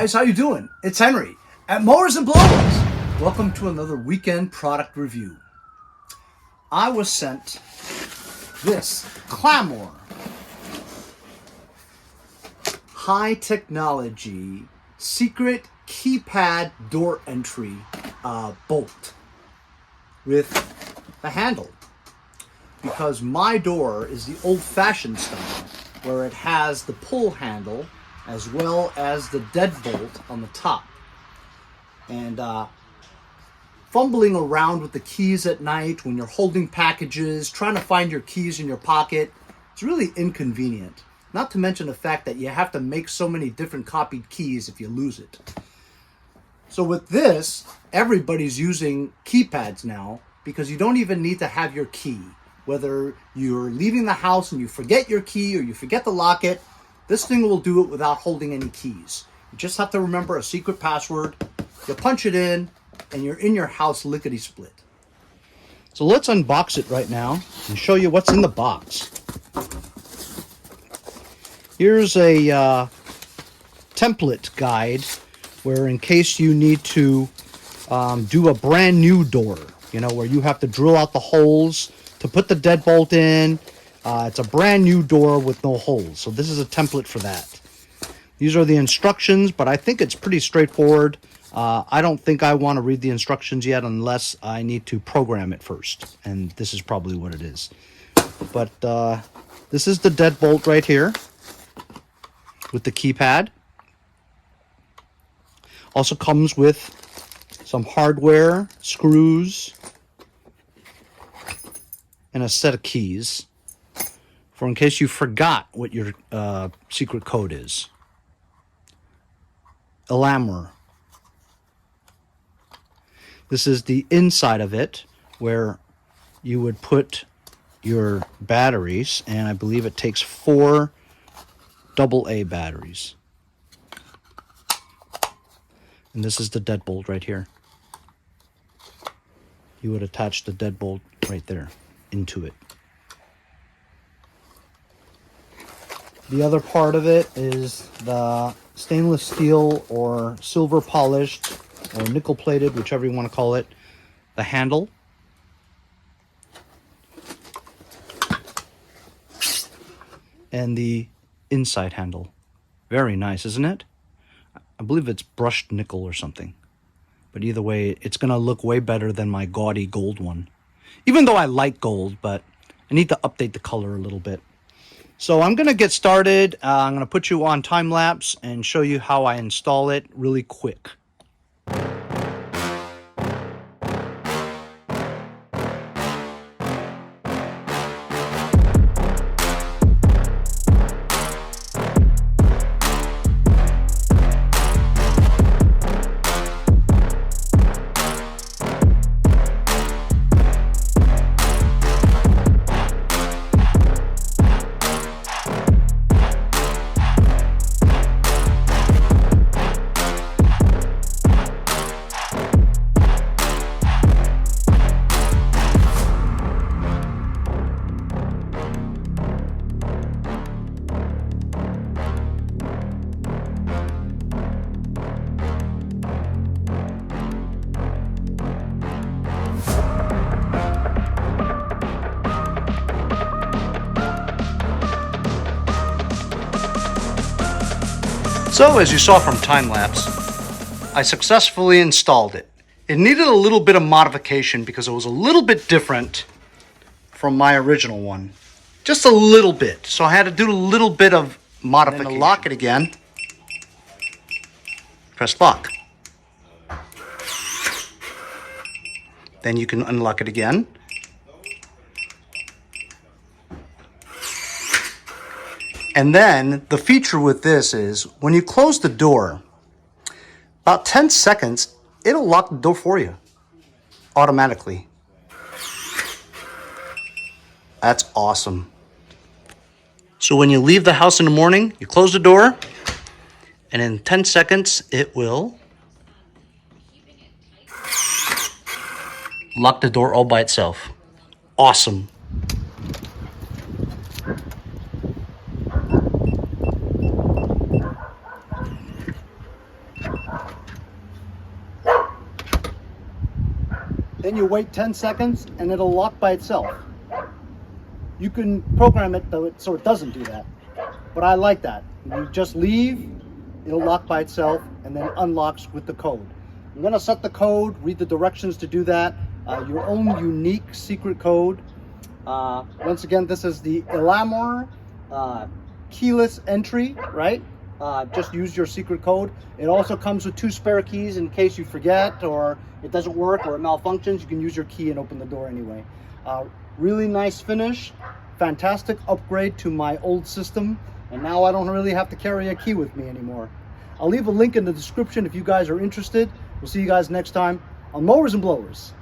guys, how you doing? It's Henry at Mowers and Blowers. Welcome to another weekend product review. I was sent this Elamor high technology secret keypad door entry bolt with the handle, because my door is the old-fashioned style where it has the pull handle as well as the deadbolt on the top. And fumbling around with the keys at night when you're holding packages, trying to find your keys in your pocket, it's really inconvenient. Not to mention the fact that you have to make so many different copied keys if you lose it. So with this, everybody's using keypads now because you don't even need to have your key. Whether you're leaving the house and you forget your key or you forget to lock it, this thing will do it without holding any keys. You just have to remember a secret password, you punch it in, and you're in your house lickety-split. So let's unbox it right now and show you what's in the box. Here's a template guide where in case you need to do a brand new door, you know, where you have to drill out the holes to put the deadbolt in. It's a brand new door with no holes. So this is a template for that. These are the instructions, but I think it's pretty straightforward. I don't think I want to read the instructions yet unless I need to program it first. And this is probably what it is. But this is the deadbolt right here with the keypad. Also comes with some hardware, screws, and a set of keys for in case you forgot what your secret code is. Elamor. This is the inside of it where you would put your batteries, and I believe it takes 4 AA batteries. And this is the deadbolt right here. You would attach the deadbolt right there into it. The other part of it is the stainless steel or silver polished or nickel plated, whichever you want to call it, the handle. And the inside handle. Very nice, isn't it? I believe it's brushed nickel or something. But either way, it's going to look way better than my gaudy gold one. Even though I like gold, but I need to update the color a little bit. So I'm going to get started. I'm going to put you on time lapse and show you how I install it really quick. So, as you saw from time-lapse, I successfully installed it. It needed a little bit of modification because it was a little bit different from my original one. Just a little bit. So I had to do a little bit of modification. And then to lock it again, press lock. Then you can unlock it again. And then the feature with this is when you close the door, about 10 seconds, it'll lock the door for you automatically. That's awesome. So when you leave the house in the morning, you close the door, and in 10 seconds, it will lock the door all by itself. Awesome. then you wait 10 seconds and it'll lock by itself. You can program it so it doesn't do that, but I like that. You just leave, it'll lock by itself, and then unlocks with the code. I'm gonna set the code, read the directions to do that, your own unique secret code. Once again, this is the Elamor keyless entry, right? Just use your secret code. It also comes with 2 spare keys in case you forget or it doesn't work or it malfunctions. You can use your key and open the door anyway. Really nice finish, fantastic upgrade to my old system, and now I don't really have to carry a key with me anymore. I'll leave a link in the description if you guys are interested. We'll see you guys next time on Mowers and Blowers.